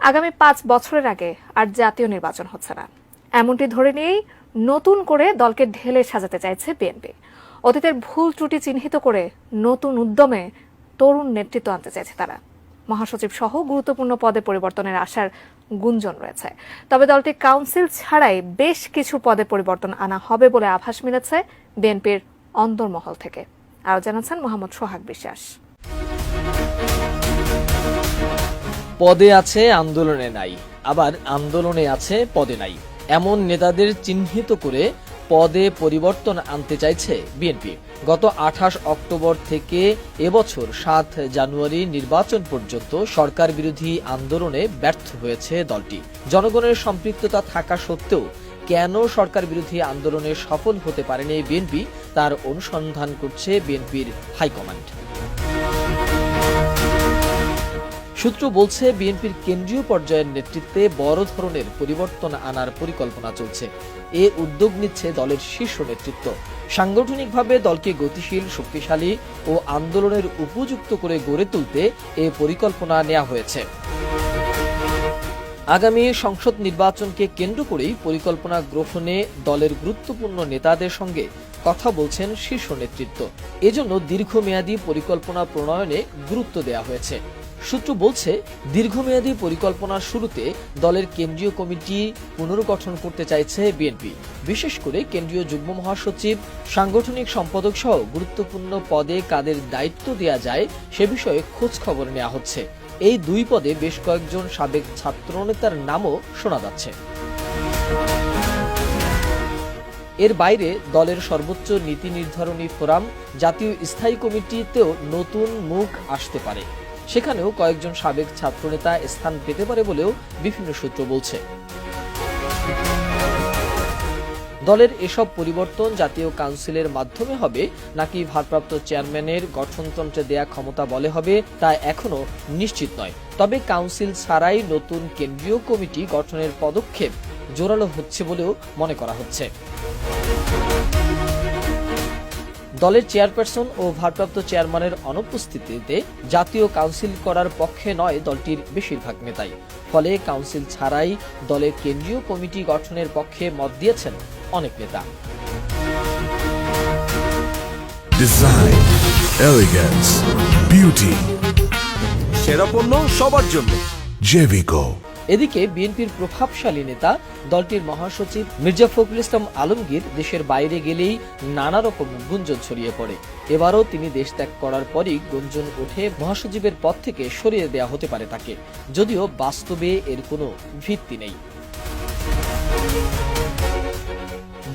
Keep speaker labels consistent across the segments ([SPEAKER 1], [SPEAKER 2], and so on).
[SPEAKER 1] আগামী 5 বছরের আগে আর জাতীয় নির্বাচন হচ্ছে না, এমনটি ধরে নিয়েই নতুন করে দলকে ঢেলে সাজাতে চাইছে বিএনপি। অতীতের ভুল ত্রুটি চিহ্নিত করে নতুন উদ্যমে তরুণ নেতৃত্ব আনতে চাইছে তারা। মহাসচিব সহ গুরুত্বপূর্ণ পদে পরিবর্তনের আশার গুঞ্জন রয়েছে। তবে দলটি কাউন্সিল ছাড়াই বেশ কিছু পদে পরিবর্তন আনা হবে বলে আভাস মিলেছে বিএনপির অন্দরমহল থেকে। আরও জানাচ্ছেন মোহাম্মদ সোহাগ বিশ্বাস।
[SPEAKER 2] পদে আছে, আন্দোলনে নাই, আবার আন্দোলনে আছে, পদে নাই, এমন নেতাদের চিহ্নিত করে পদে পরিবর্তন আনতে চাইছে বিএনপি। গত 28 অক্টোবর থেকে এবছর 7 জানুয়ারি নির্বাচন পর্যন্ত সরকার বিরোধী আন্দোলনে ব্যর্থ হয়েছে দলটি। জনগণের সম্পৃক্ততা থাকা সত্ত্বেও কেন সরকার বিরোধী আন্দোলনে সফল হতে পারেনি বিএনপি, তার অনুসন্ধান করছে বিএনপির হাইকমান্ড। সূত্র বলছে, বিএনপির কেন্দ্রীয় পর্যায়ের নেতৃত্বে বড় ধরনের পরিবর্তন আনার পরিকল্পনা চলছে। এ উদ্যোগ নিচ্ছে দলের শীর্ষ নেতৃত্ব। সাংগঠনিকভাবে দলকে গতিশীল, শক্তিশালী ও আন্দোলনের উপযুক্ত করে গড়ে তুলতে এ পরিকল্পনা নেওয়া হয়েছে। আগামী সংসদ নির্বাচনকে কেন্দ্র করেই পরিকল্পনা গ্রহণে দলের গুরুত্বপূর্ণ নেতাদের সঙ্গে কথা বলছেন শীর্ষ নেতৃত্ব। এজন্য দীর্ঘমেয়াদী পরিকল্পনা প্রণয়নে গুরুত্ব দেওয়া হয়েছে। সূত্র বলছে, দীর্ঘমেয়াদী পরিকল্পনার শুরুতে দলের কেন্দ্রীয় কমিটি পুনর্গঠন করতে চাইছে বিএনপি। বিশেষ করে কেন্দ্রীয় যুগ্ম মহাসচিব, সাংগঠনিক সম্পাদক সহ গুরুত্বপূর্ণ পদে কাদের দায়িত্ব দেওয়া যায় সে বিষয়ে খোঁজ খবর নেওয়া হচ্ছে। এই দুই পদে বেশ কয়েকজন সাবেক ছাত্রনেতার নামও শোনা যাচ্ছে। এর বাইরে দলের সর্বোচ্চ নীতি নির্ধারণী ফোরাম, জাতীয় স্থায়ী কমিটিতেও নতুন মুখ আসতে পারে। সেখানেও কয়েকজন সাবেক ছাত্রনেতা স্থান পেতে পারে বলেও বিভিন্ন সূত্র বলছে। দলের এসব পরিবর্তন জাতীয় কাউন্সিলের মাধ্যমে হবে নাকি ভারপ্রাপ্ত চেয়ারম্যানের গঠনতন্ত্রে দেয়া ক্ষমতা বলে হবে তা এখনো নিশ্চিত নয়। তবে কাউন্সিল ছাড়াই নতুন কেন্দ্রীয় কমিটি গঠনের পদক্ষেপ জোরালো হচ্ছে বলেও মনে করা হচ্ছে। দলের চেয়ারপারসন ও ভারপ্রাপ্ত চেয়ারম্যানের অনুপস্থিতিতে জাতীয় কাউন্সিল করার পক্ষে নয় দলটির বেশিরভাগ নেতাই। ফলে কাউন্সিল ছাড়াই দলের কেন্দ্রীয় কমিটি গঠনের পক্ষে মত দিয়েছেন অনেক নেতা।
[SPEAKER 3] ডিজাইন, এলিগেন্স, বিউটি,
[SPEAKER 4] সেরা পণ্য সবার জন্য
[SPEAKER 3] জেভিকো।
[SPEAKER 2] এদিকে বিএনপির প্রভাবশালী নেতা দলটির মহাসচিব মির্জা ফখরুল ইসলাম আলমগীর দেশের বাইরে গেলেই নানা রকম গুঞ্জন ছড়িয়ে পড়ে। এবারও তিনি দেশ ত্যাগ করার পরই গুঞ্জন ওঠে মহাসচিবের পদ থেকে সরিয়ে দেওয়া হতে পারে তাকে, যদিও বাস্তবে এর কোনো ভিত্তি নেই।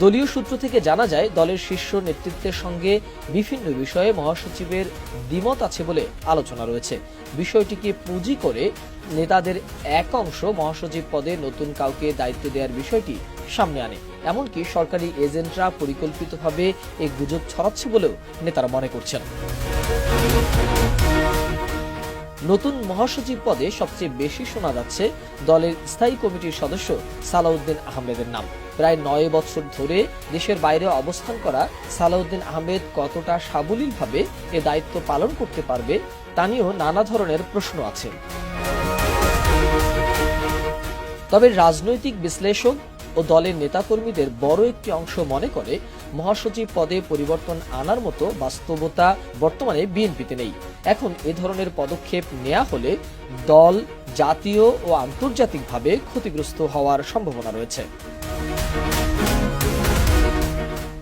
[SPEAKER 2] দলীয় সূত্র থেকে জানা যায়, দলের শীর্ষ নেতৃত্বের সঙ্গে বিভিন্ন বিষয়ে মহাসচিবের দ্বিমত আছে বলে আলোচনা রয়েছে। বিষয়টিকে পুঁজি করে নেতাদের এক অংশ মহাসচিব পদে নতুন কাউকে দায়িত্ব দেওয়ার বিষয়টি সামনে আনে। এমনকি সরকারি এজেন্টরা পরিকল্পিতভাবে এই গুজব ছড়াচ্ছে বলেও নেতারা মনে করছেন। নতুন মহাসচিব পদে সবচেয়ে বেশি শোনা যাচ্ছে দলের স্থায়ী কমিটির সদস্য সালাউদ্দিন আহমেদের নাম। প্রায় 9 বছর ধরে দেশের বাইরে অবস্থান করা সালাউদ্দিন আহমেদ কতটা সাবলীলভাবে এ দায়িত্ব পালন করতে পারবে তা নিয়েও নানা ধরনের প্রশ্ন আছে। তবে রাজনৈতিক বিশ্লেষক ও দলের নেতাকর্মীদের বড় একটি অংশ মনে করে, মহাসচিব পদে পরিবর্তন আনার মতো বাস্তবতা বর্তমানে বিএনপিতে নেই। এখন এ ধরনের পদক্ষেপ নেওয়া হলে দল জাতীয় ও আন্তর্জাতিকভাবে ক্ষতিগ্রস্ত হওয়ার সম্ভাবনা রয়েছে।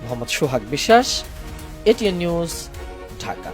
[SPEAKER 2] মোহাম্মদ সোহাগ বিশ্বাস, এটিএন নিউজ, ঢাকা।